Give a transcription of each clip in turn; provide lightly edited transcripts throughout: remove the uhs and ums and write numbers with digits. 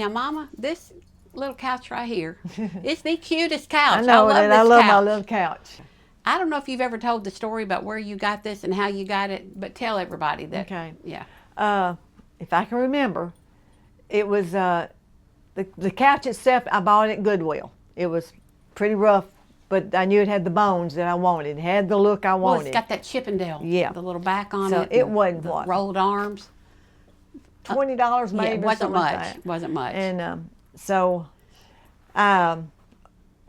Now, Mama, this little couch right here, it's the cutest couch. I know I love it. this I love couch. my little couch. I don't know if you've ever told the story about where you got this and how you got it, but tell everybody that. Okay. Yeah. If I can remember, it was the couch itself. I bought it at Goodwill. It was pretty rough, but I knew it had the bones that I wanted. It had the look I wanted. Well, it's got that Chippendale. Yeah. The little back on So it. it wasn't the what? rolled arms. $20 maybe. Yeah, it wasn't something much. Like that. Wasn't much. And so,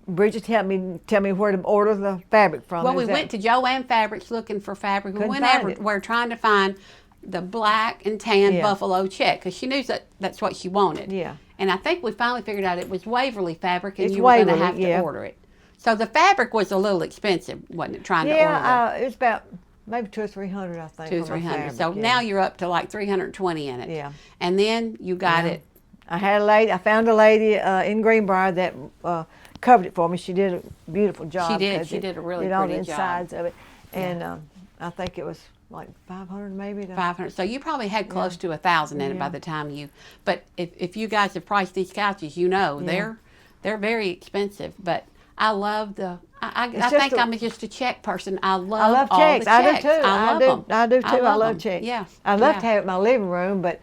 Bridget helped me tell me where to order the fabric from. Well, we went to Joann Fabrics looking for fabric. We went everywhere trying to find the black and tan buffalo check because she knew that's what she wanted. Yeah. And I think we finally figured out it was Waverly fabric, and It's you were going to Waverly, have to order it. So the fabric was a little expensive, wasn't it? Trying to order it. It was about maybe $200 or $300, I think. $200 or $300. So now you're up to like $320 in it. Yeah. And then you got it. I found a lady in Greenbrier that covered it for me. She did a beautiful job. She did. She did a really did all the pretty job. insides of it, and I think it was like 500 maybe. 500. So you probably had close to 1,000 in it by the time you. But if you guys have priced these couches, you know they're very expensive. But I love the. I think I'm just a check person. I love all checks. the checks. I do too. I love them. I do too. I love them. checks. Yeah. I love to have it in my living room, but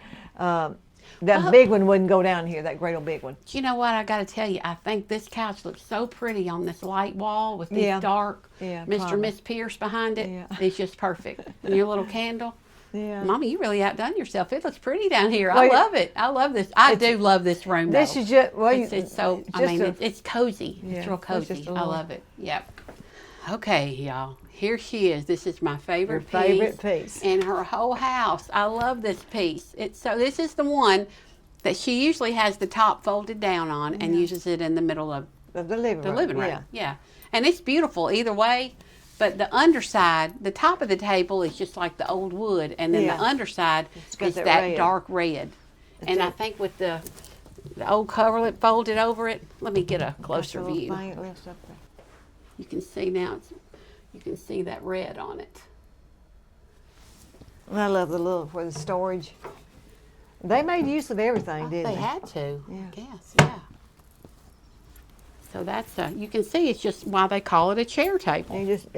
that big one wouldn't go down here. That great old big one. You know what? I got to tell you, I think this couch looks so pretty on this light wall with these dark Mr. and Miss Pierce behind it. Yeah. It's just perfect. And your little candle. Yeah. Mommy, you really outdone yourself. It looks pretty down here. I love it. I love this. I do love this room. This is just it's so. I mean, it's cozy. Yeah, it's real cozy. I love it. Yep. Okay, y'all. Here she is. This is my favorite piece in her whole house. I love this piece. This is the one that she usually has the top folded down on and uses it in the middle of the living room. Yeah. And it's beautiful either way. But the underside, the top of the table is just like the old wood, and then the underside is that dark red. And I think with the old coverlet folded over it, let me get a closer view. You can see now, you can see that red on it. I love the little for the storage. They made use of everything, didn't they? They had to. Yeah. I guess. Yeah. So that's you can see it's just why they call it a chair table. You just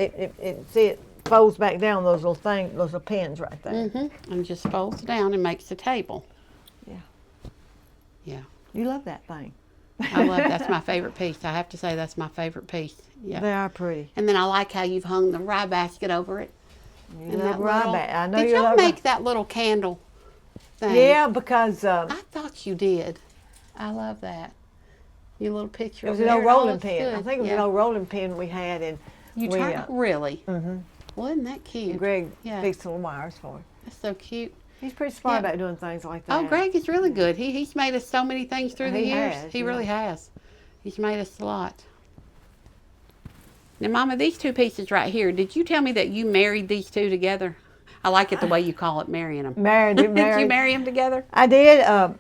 see it folds back down those little things, those little pins right there. And just folds down and makes a table. Yeah. Yeah. You love that thing. I love that's my favorite piece. I have to say that's my favorite piece. Yeah. They are pretty. And then I like how you've hung the rye basket over it. You love rye basket. I know did you y'all love make that little candle thing? Yeah, because I thought you did. I love that. Your little picture. It was an old rolling pin. I think it was an old rolling pin we had, and really. Well, isn't that cute? Greg fixed the wires for it. That's so cute. He's pretty smart about doing things like that. Oh, Greg is really good. He's made us so many things through the years. He really has. He's made us a lot. Now, Mama, these two pieces right here, did you tell me that you married these two together? I like it the way you call it, marrying them. Married. Did you marry them together? I did.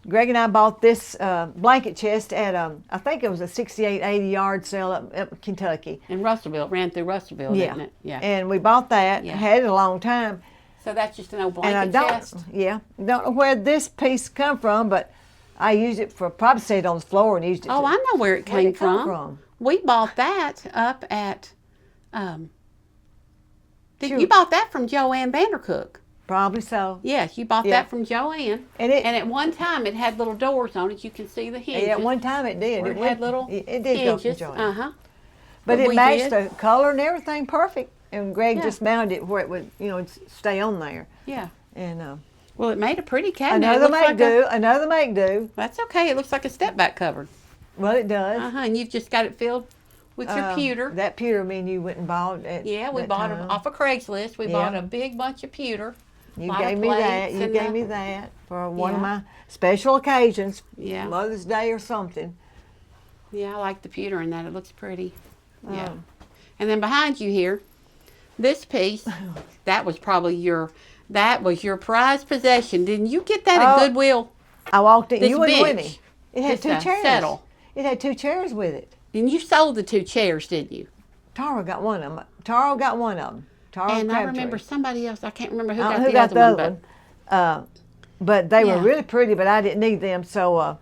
Greg and I bought this blanket chest at, I think it was a 68, 80 yard sale up in Kentucky. In Russellville. It ran through Russellville, didn't it? Yeah. And we bought that. Had it a long time. So that's just an old blanket chest? Don't know where this piece come from, but I used it for, probably stayed on the floor and used it. Oh, I know where it came from. We bought that up at, you bought that from Joann Vandercook. Probably so. Yes, you bought that from Joann. And at one time it had little doors on it. You can see the hinges. Yeah, at one time it did. It had little it did hinges. Go from Joann. But it matched the color and everything perfect. And Greg just mounted it where it would, stay on there. Yeah. And well, it made a pretty cabinet. Another make do. That's okay. It looks like a step back cupboard. Well, it does. And you've just got it filled with your pewter. That pewter, me and you went and bought. We bought it off of Craigslist. We bought a big bunch of pewter. You gave me that. You gave me that for one of my special occasions. Yeah. Mother's Day or something. Yeah, I like the pewter in that. It looks pretty. Yeah. And then behind you here, this piece, that was probably your prized possession. Didn't you get that at Goodwill? I walked in. This You went bench. with me. It had two chairs. Settle. It had two chairs with it. And you sold the two chairs, didn't you? Tara got one of them. Tara got one of them. And I remember somebody else. I can't remember who got the other one. But they were really pretty, but I didn't need them. So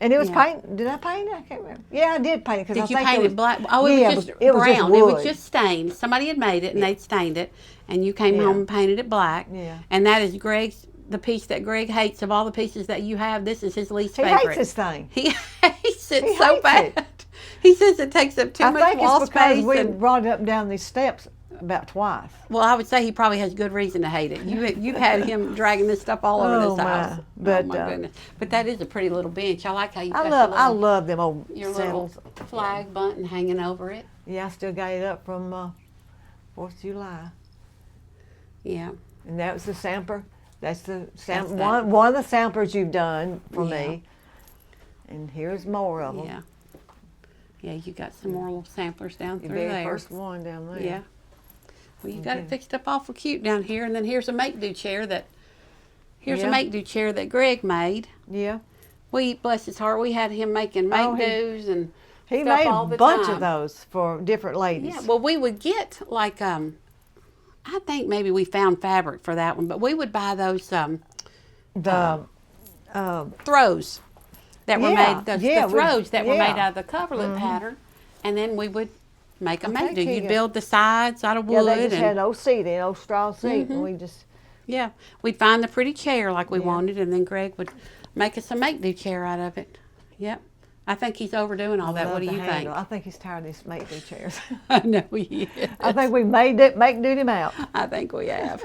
And it was Yeah. paint. Did I paint it? I can't remember. Yeah, I did paint it because I Did you think paint it was black? Oh, it yeah, was just it was just brown. It was wood. just stained. Somebody had made it and they'd stained it, and you came Yeah. home and painted it black. Yeah. And that is the piece that Greg hates of all the pieces that you have. This is his least He favorite. hates this thing. He hates it He so hates bad. it. He says it takes up too I much think wall it's because space. we And, brought it up and down these steps about twice. well, I would say he probably has good reason to hate it. You've had him dragging this stuff all over Oh, this house. my. But, oh my goodness! But that is a pretty little bench. I like how you. I got love them old your saddles. little flag bunting hanging over it. Yeah, I still got it up from 4th of July. Yeah. And that was the sampler. That's the That's one of the samplers you've done for Yeah. me. And here's more of them. Yeah. Yeah, you got some more little samplers down Your through very there. first one down there. Yeah. Well, you got it Okay. fixed up awful cute down here, and then here's a make-do chair that. Here's Yeah. a make-do chair that Greg made. Yeah. We, bless his heart, we had him making Oh, make-dos and He stuff made all a the bunch time. of those for different ladies. Yeah, well, we would get like I think maybe we found fabric for that one, but we would buy those The throws that were Yeah, made. Those, yeah, the throws that were yeah. made out of the coverlet pattern, and then we would make a I think make-do. he You'd got- build the sides out of yeah, wood, they just and had old seating, old straw seat, and we just yeah, we'd find the pretty chair like we Yeah. wanted, and then Greg would make us a make-do chair out of it. Yep. I think he's overdoing all that. love What do the you handle. think? I think he's tired of these make-do chairs. I know he is. I think we made it, make-do him out. I think we have.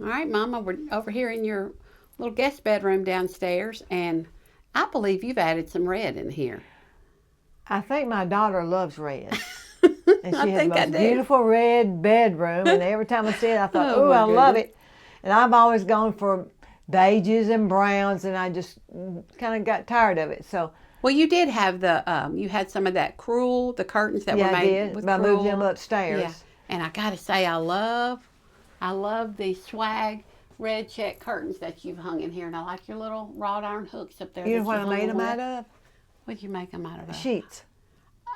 All right, Mama, we're over here in your little guest bedroom downstairs, and I believe you've added some red in here. I think my daughter loves red. And I she has the think I most do. beautiful red bedroom, and every time I see it, I thought, Oh, "Ooh, my I love goodness. it." And I've always gone for beiges and browns, and I just kind of got tired of it. So Well, you did have you had some of that crewel, the curtains that yeah, were I made did. with But I moved them crewel. upstairs. Yeah, and I gotta say, I love the swag red check curtains that you've hung in here, and I like your little wrought iron hooks up there. You know that what I hung made them with. out of? What did you make them out of? Sheets.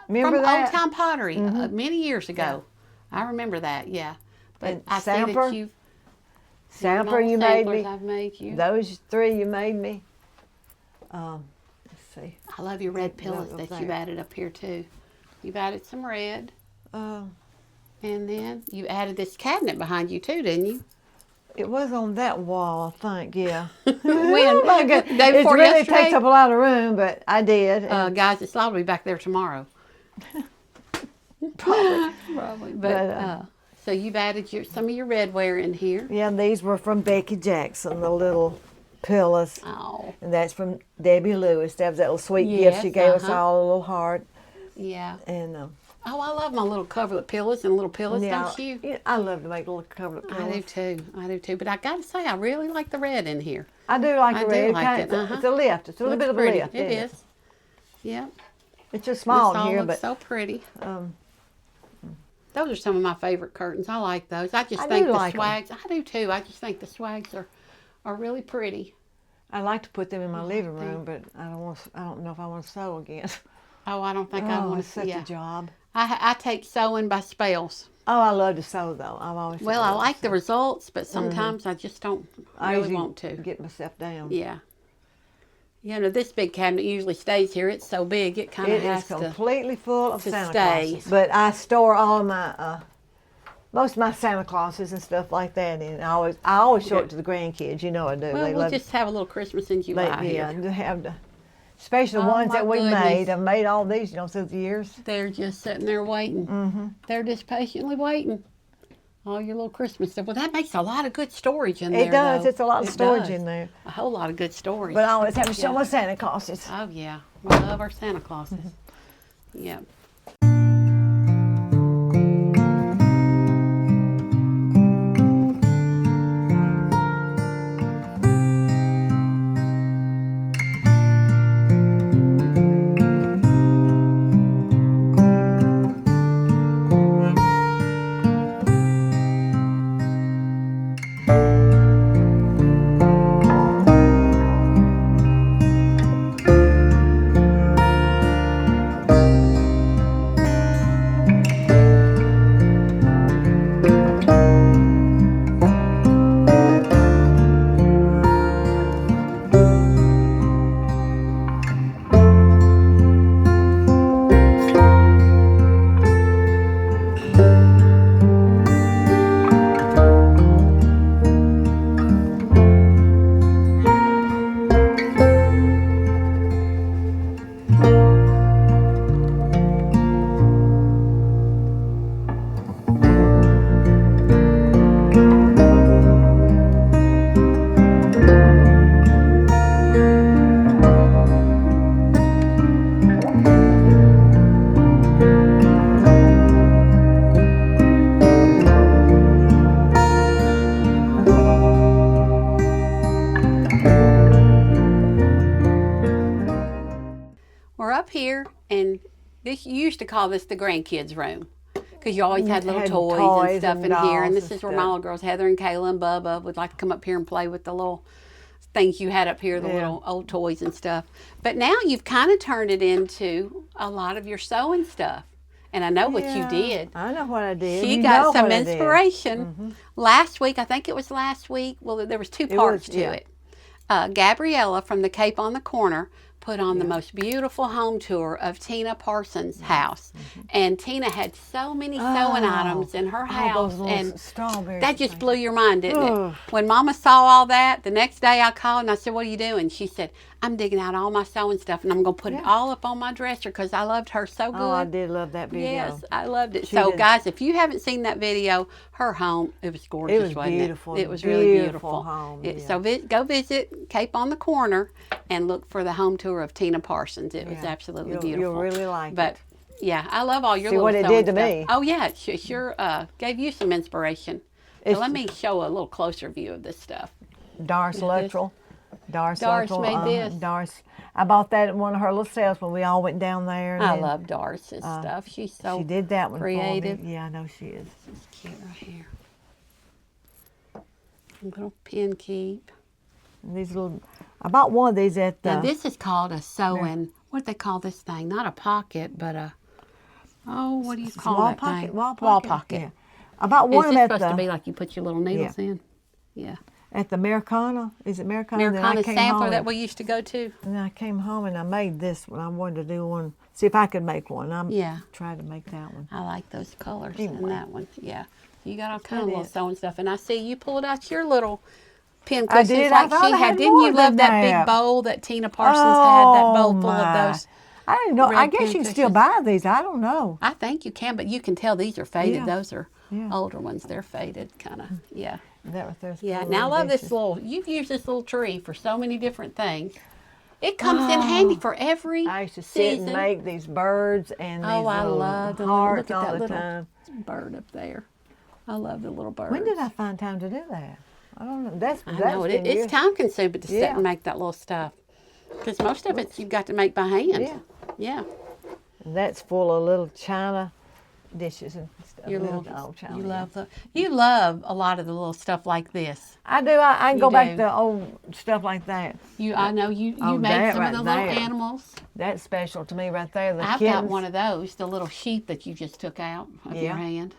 Remember From that? old time pottery many years ago. I remember that. Yeah, but And I see sampler? that you've Sampler you made samplers me. I've made you. Those 3 you made me. Let's see. I love your red pillows up that there. you've added up here too. You've added some red. Um, And then you added this cabinet behind you too, didn't you? It was on that wall, I think. Yeah. When? My God. Day It before really yesterday? takes up a lot of room, but I did. and Guys, it's liable to be back there tomorrow. probably. But so you've added some of your redware in here. Yeah, these were from Becky Jackson, the little pillows. Oh, And that's from Debbie Lewis. That was that little sweet Yes, gift she gave us uh-huh. all, a little heart. yeah. And Oh, I love my little coverlet pillows and little pillows, yeah, don't you? yeah, I love to make little covered pillows. I do too. I do too. But I got to say, I really like the red in here. I do like I the do red. like it, It's a lift. It's a little Looks bit of a pretty. lift. It isn't is. Yep. It's just small This in all here, looks but so pretty. um, Those are some of my favorite curtains. I like those. I just I think do the like 'em. swags. I do too. I just think the swags are really pretty. I like to put them in my living them. room, but I don't know if I want to sew again. Oh, I don't think I Oh, want it's to. such Yeah. a job. I take sewing by spells. Oh, I love to sew though. I've always. Well, I loved to like the sew. results, but sometimes I just don't I really usually want to. get myself down. Yeah. You know, this big cabinet usually stays here. It's so big, it kind of It is has to. completely full of to Santa stay. Clauses. But I store all of my, most of my Santa Clauses and stuff like that in. I always show it to the grandkids. You know I do. Well, They we'll love just have a little Christmas in July yeah, here. to have the, especially the Oh, ones my that we goodness. made. I've made all these, through the years. They're just sitting there waiting. Mm-hmm. They're just patiently waiting. All your little Christmas stuff. Well, that makes a lot of good storage in there. It does. Though. It's a lot of It storage does. in there. A whole lot of good storage. But I always have to show Yeah. my Santa Clauses. Oh yeah, we love our Santa Clauses. Yeah. We're up here, and you used to call this the grandkids' room because you always had little Had toys toys and stuff and in here. And dolls this and is where my stuff. little girls, Heather and Kayla and Bubba, would like to come up here and play with the little things you had up here, the Yeah. little old toys and stuff. But now you've kind of turned it into a lot of your sewing stuff. And I know what you Yeah, did. I know what I did. She You got know some what I did. inspiration. Last week, I think it was last week, well, there was two parts to yeah. it. Gabriella from the Cape on the Corner put on the most beautiful home tour of Tina Parsons' house. And Tina had so many sewing items in her house. And strawberries. that just blew your mind, didn't it? When Mama saw all that, the next day I called and I said, what are you doing? She said, I'm digging out all my sewing stuff and I'm going to put it all up on my dresser because I loved her so good. Oh, I did love that video. Yes, I loved it. So, guys, if you haven't seen that video, her home, it was gorgeous, It was beautiful. It was really beautiful. Home, So go visit Cape on the Corner and look for the home tour of Tina Parsons. It was absolutely beautiful. You'll really like it. But, yeah, I love all your See little what it did to me. Oh, yeah, it sure gave you some inspiration. So let me show a little closer view of this stuff. Doris Luttrell. Doris made this. Doris. I bought that at one of her little sales when we all went down there. I love Doris's stuff. She's so She did that one creative. for me. Yeah, I know she is. This is cute right here. A little pin keep. And these little, I bought one of these at the. Now this is called a sewing. What do they call this thing? Not a pocket, but a. Oh, what do you call that thing? Wall pocket. Yeah. I bought Is one of this them at supposed to the. be like you put your little needles in? Yeah. At the Americana. Is it Americana? Americana sampler that we used to go to. And then I came home and I made this one. I wanted to do one. See if I could make one. I'm Yeah. trying to make that one. I like those colors Anyway. in that one. Yeah. You got all kind of That little is. sewing stuff. And I see you pulled out your little pin I cushions did. I like thought she I had. had Didn't more you love than that that. big bowl that Tina Parsons had? That bowl full my. of those. I didn't know. red I guess pin you can still cushions. buy these. I don't know. I think you can, but you can tell these are faded. Yeah. Those are Yeah. older ones. They're faded, kind of. Yeah. That right there's Yeah. full Now I of love this dishes. little. You've used this little tree for so many different things. It comes in handy for every I used to sit season. and make these birds and these Oh, I little love the hearts look at all that the little time. bird up there. I love the little birds. When did I find time to do that? I don't know. That's I know been it's years. time consuming to sit Yeah. and make that little stuff. Because most of it you've got to make by hand. Yeah. Yeah. And that's full of little china dishes and stuff. Your little little, old china. you love a lot of the little stuff like this. I do. I can go back do. to old stuff like that. I know you Oh, made that some of right the little there. animals. That's special to me right there. The I've kittens. got one of those, the little sheep that you just took out of your Yeah. hand.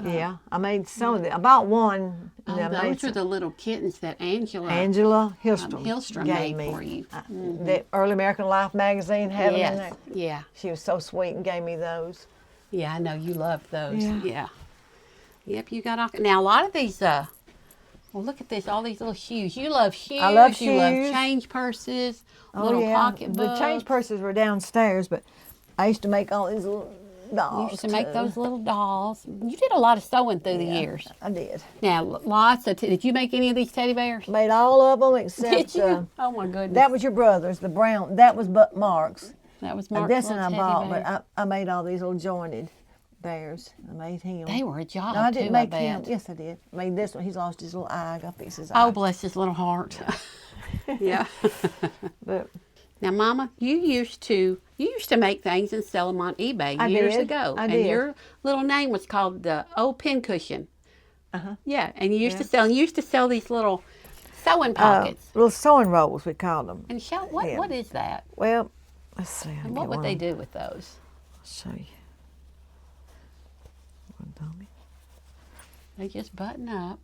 Yeah, I made some of them. I bought one. And I made Those are some. the little kittens that Angela Hillstrom made gave me. for you. The Early American Life magazine had them in Yes. there. Yeah. She was so sweet and gave me those. Yeah, I know you loved those. Yeah. Yeah. Yep, you got all. Now a lot of these. Well, look at this. All these little shoes. You love shoes. I love You love shoes. change purses. Little pocket The change purses were downstairs, but I used to make all these little dolls. You used to make too. those little dolls. You did a lot of sewing through the years. I did. Now, lots of. Did you make any of these teddy bears? Made all of them except Did you? Oh my goodness. that was your brother's, the brown. That was but Mark's. That was And Mark's this one little I teddy bought, bear. but I made all these little jointed bears. I made him. They were a job No, I didn't too, make I him. bet. Yes, I did. I made this one. He's lost his little eye. I got fixed his Oh, eye. bless his little heart. Yeah. But Now, Mama, you used to make things and sell them on eBay years did. ago, I and did. your little name was called the Old Pin Cushion. Uh-huh. Yeah, and you used Yeah. to sell. You used to sell these little sewing pockets. little sewing rolls, we called them. And show what yeah. what is that? Well, let's see. And what would they do with those? I'll show you. One dummy. They just button up,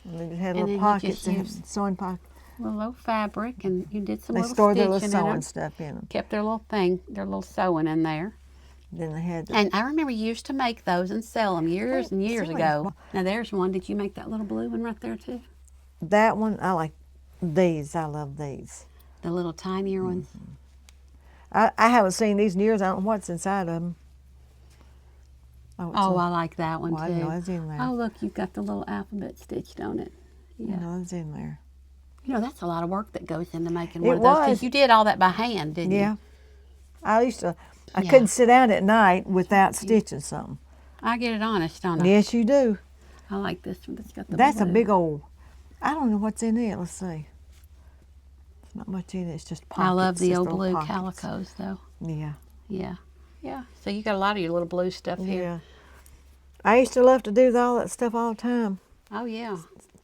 And they just had And little then you pockets. just They had used- sewing pockets. little fabric, and you did some They little stored their stitching little in sewing them. stuff in them. Kept their little thing, their little sewing in there. Then they had. And I remember you used to make those and sell them years and years somebody's ago. Now there's one. Did you make that little blue one right there too? That one, I like these. I love these. The little tinier ones. I haven't seen these in years. I don't know what's inside of them. Oh, I like that one Well, I too. know it's in there. Oh, look, you've got the little alphabet stitched on it. Yeah. No, it's in there. You know, that's a lot of work that goes into making It one of those. 'Cause was. you did all that by hand, didn't Yeah. you? I used to. I Yeah. couldn't sit down at night without stitching something. I get it honest, don't I? Yes, you do. I like this one. That's got the That's a blue. big old. I don't know what's in it. Let's see. There's not much in it. It's just pockets. I love the just old little blue pockets. calicos, though. Yeah. Yeah. Yeah. So you got a lot of your little blue stuff here. Yeah. I used to love to do all that stuff all the time. Oh, yeah.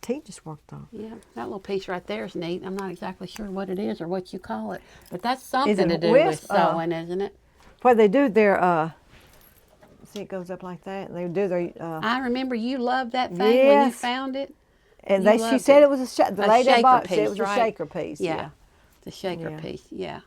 Teachers worked on. Yeah. That little piece right there is neat. I'm not exactly sure what it is or what you call it, but that's something it to a do with wisp? sewing, isn't it? Where they do their. See, it goes up like that. And they do their. I remember you loved that thing when you Yes. found it. And You she loved said it. it was the A lady shaker box said piece, it was right? a shaker piece. Yeah. The shaker Yeah. piece. Yeah.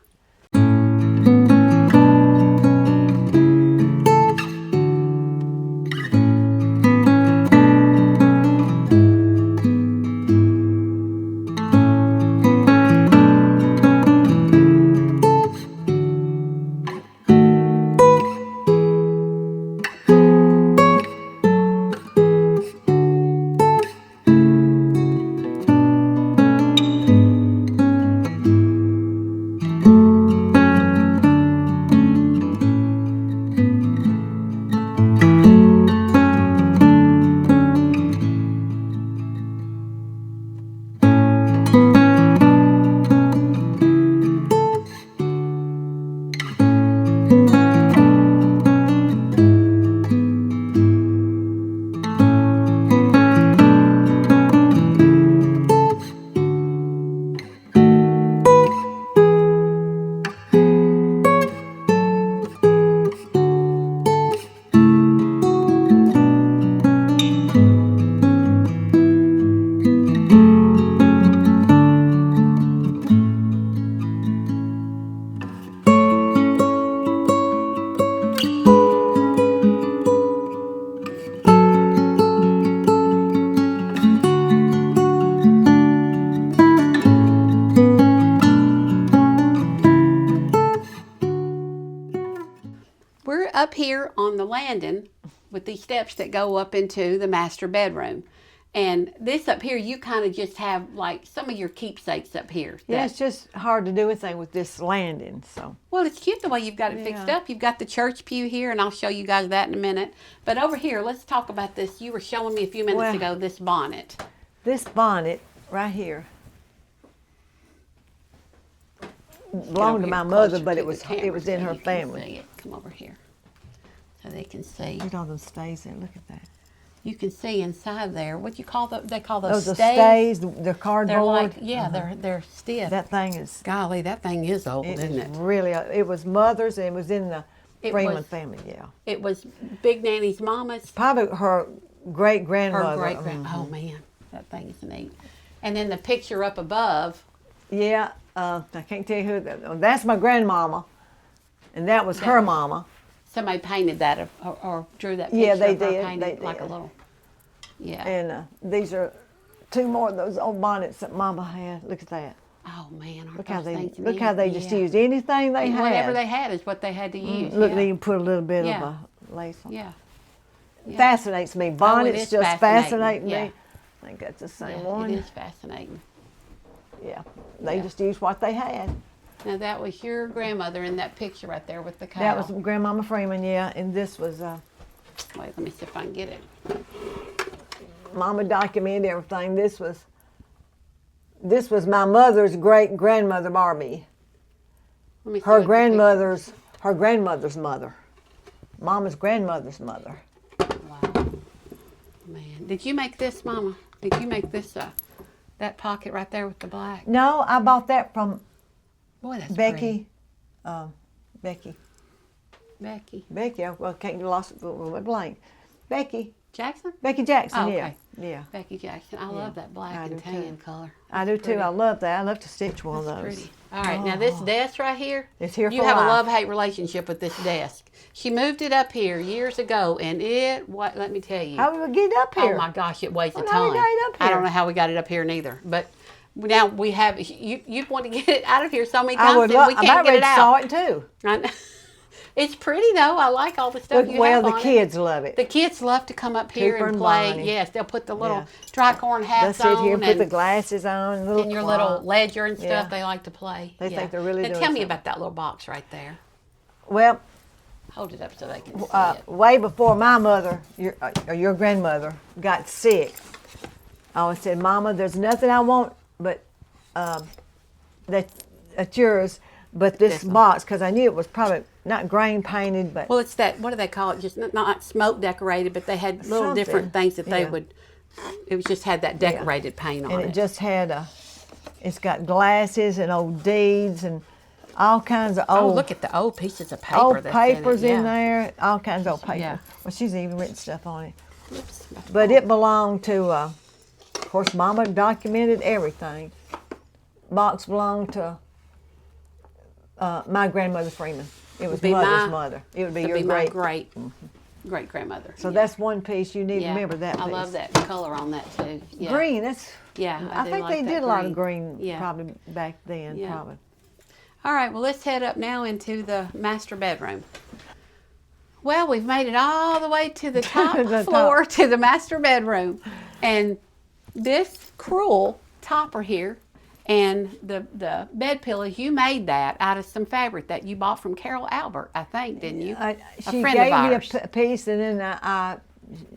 up here on the landing with these steps that go up into the master bedroom. And this up here, you kind of just have like some of your keepsakes up here. Yeah, it's just hard to do anything with this landing. So. Well, it's cute the way you've got it fixed up. You've got the church pew here, and I'll show you guys that in a minute. But over here, let's talk about this. You were showing me a few minutes ago this bonnet. This bonnet right here belonged to my mother, but it was in her family. Come over here so they can see. Look at all those stays there. Look at that. You can see inside there. What do you call those? They call those stays. Those stays. They're cardboard. They're like, they're stiff. That thing is. Golly, that thing is old, isn't it? Really, it was mother's, and it was in the Freeman family. Yeah. It was Big Nanny's mama's. Probably her great grandmother. Her great grand. Oh man, that thing is neat. And then the picture up above. Yeah, I can't tell you who that. That's my grandmama, and that was her mama. Somebody painted that or drew that picture. Yeah, they of her did. Painted They like did. a little. Yeah. And these are 2 more of those old bonnets that Mama had. Look at that. Oh man, Look how they just used anything they had. Whatever they had is what they had to use. Look, they can put a little bit of a lace on. Yeah. Fascinates me. Bonnets just fascinate me. Yeah. I think that's the same one. It is fascinating. Yeah, they just used what they had. Now that was your grandmother in that picture right there with the cow. That was Grandmama Freeman, yeah, and this was. Wait, let me see if I can get it. Mama documented everything. This was my mother's great grandmother Barbie. Her grandmother's mother. Mama's grandmother's mother. Wow. Man, did you make this, Mama? Did you make this that pocket right there with the black? No, I bought that from Becky. Becky. Becky. Well, can't lost it with blank. Becky. Jackson? Becky Jackson, oh, okay. Yeah. Becky Jackson. I love that black and tan color. I do too. I love that. I love to stitch one of those. Pretty. All right, now this desk right here. It's here for You have life. a love-hate relationship with this desk. She moved it up here years ago, and let me tell you. How did we get it up here? Oh my gosh, it weighs a ton. How we got it up here? I don't know how we got it up here neither, but now we have. You want to get it out of here so many times that we can't get it out. I saw it too. I know. It's pretty though. I like all the stuff you have on the kids love it. The kids love to come up here Cooper and play. Bonnie. Yes, they'll put the little tricorn hats They'll sit on here and put the glasses on. And your little ledger and stuff. Yeah. They like to play. They think they're really now doing tell me something. about that little box right there. Well, hold it up so they can see it. way before my mother, your grandmother, got sick, I always said, Mama, there's nothing I want but that's yours, but this box, because I knew it was probably not grain painted, but... Well, it's that, what do they call it? Just not smoke decorated, but they had little different things that they would, it was just had that decorated paint on it. And it just had it's got glasses and old deeds and all kinds of old... Oh, look at the old pieces of paper old that's papers in it. in there, all kinds of old paper. Yeah. Well, she's even written stuff on it. Oops. But it belonged to, of course, Mama documented everything. Box belonged to my grandmother Freeman. It was Mother's mother. It would be your great grandmother. So that's one piece you need to remember that piece. I love that color on that too. Yeah. Green, that's... Yeah, I think like they did a lot of green probably back then, Yeah. probably. All right, well, let's head up now into the master bedroom. Well, we've made it all the way to the top floor to the master bedroom. And this crewel topper here and the bed pillows, you made that out of some fabric that you bought from Carol Albert, I think, didn't you? She gave me a piece, and then I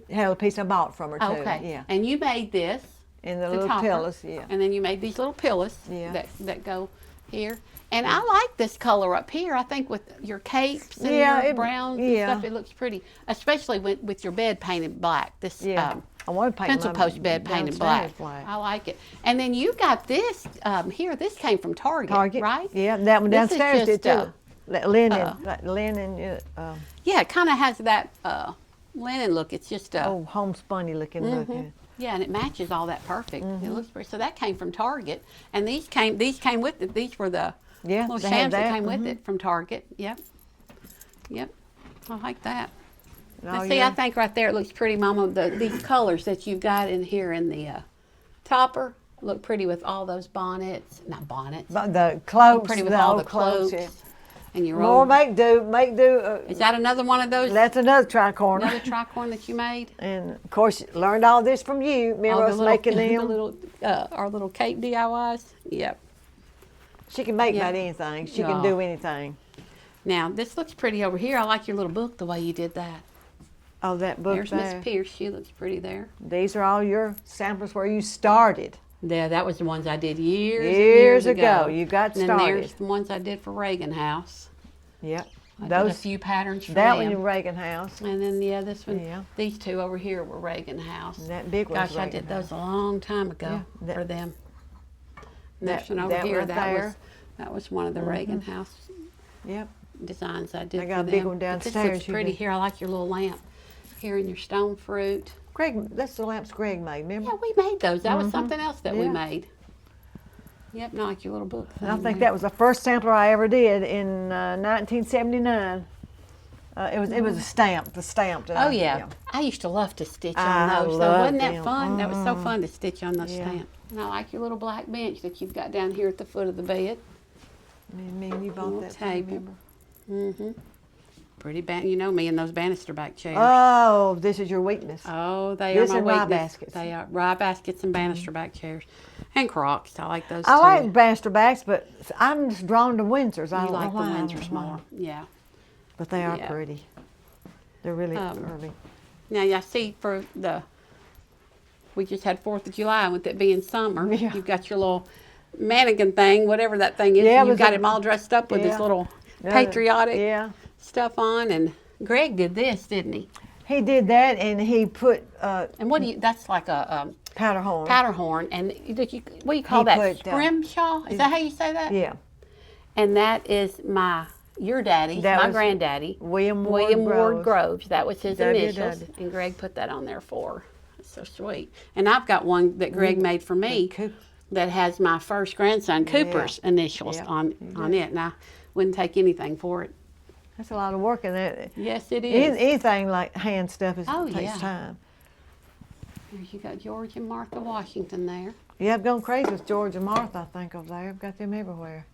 had a piece I bought from her, too. Okay. Yeah. And you made this. And the little topper, pillows, yeah. And then you made these little pillows that go here. And I like this color up here. I think with your capes and your browns and stuff, it looks pretty. Especially with your bed painted black. This I want to paint pencil post bed painted black. I like it. And then you got this here. This came from Target, right? Yeah, that one downstairs did too. Linen. Yeah, it kind of has that linen look. It's just homespunny looking look. Yeah, and it matches all that perfect. It looks pretty. So that came from Target, and these came with it. These were the little shams that came with it from Target. Yep. I like that. Now see, I think right there it looks pretty, Mama. These colors that you've got in here in the topper look pretty with all those bonnets. Not bonnets. But the cloaks. Pretty with all the cloaks. And your More old, make do. is that another one of those? That's another tricorn. Another tricorn that you made? And of course, learned all this from you. Remember us making them? The little, our little cake DIYs? Yep. She can make Yeah. about anything. She Yeah. can do anything. Now, this looks pretty over here. I like your little book, the way you did that. Oh, that book There's there. Miss Pierce. She looks pretty there. These are all your samples where you started. Yeah, that was the ones I did years ago. You got and then started. there's the ones I did for Reagan House. Yep. I did a few patterns for that them. one in Reagan House. And then, yeah, this one, Yeah. these two over here were Reagan House. And that big one. Gosh, I did those a long time ago for them. And That- this one over that here, right there. that was one of the Reagan House Yep. designs I did I got for a big them. one But this downstairs looks you pretty did. here. I like your little lamp here and your stone fruit. Greg, that's the lamps Greg made. Remember? Yeah, we made those. That was something else that we Yeah. made. Yep, not like your little book. And I think that was the first sampler I ever did in 1979. It was a stamp. The stamp. Oh yeah. I used to love to stitch on I those. So loved wasn't that them. fun? That was so fun to stitch on those Yeah. stamps. And I like your little black bench that you've got down here at the foot of the bed. Me and you bought Little that too, table. remember? Pretty you know me and those banister back chairs. Oh, this is your weakness. Oh, they This are my and rye weakness. baskets. They are rye baskets and banister back chairs, and crocks. I like those I too. like banister backs, but I'm just drawn to Windsors. I You don't like know the why. Windsors more, yeah. But they are Yeah. pretty. They're really Um, early. Now, I see we just had 4th of July with it being summer. Yeah. You've got your little mannequin thing, whatever that thing is. Yeah, it You've was got a- him all dressed up with his yeah. little Yeah, patriotic Yeah. stuff on. And Greg did this, didn't he? He did that, and he put And what do you, that's like a powder horn. powder horn. And what do you call He that? put, Scrimshaw? Is that how you say that? Yeah. And that is your daddy, That my was granddaddy. William Ward Groves. Groves. That was his W. initials. W. And Greg put that on there for. It's so sweet. And I've got one that Greg made for me that has my first grandson, Cooper's initials Yeah. on it. And I wouldn't take anything for it. That's a lot of work in that. Yes, it is. Anything like hand stuff Oh, takes yeah. time. Here you got George and Martha Washington there. Yeah, I've gone crazy with George and Martha, I think, over there. I've got them everywhere.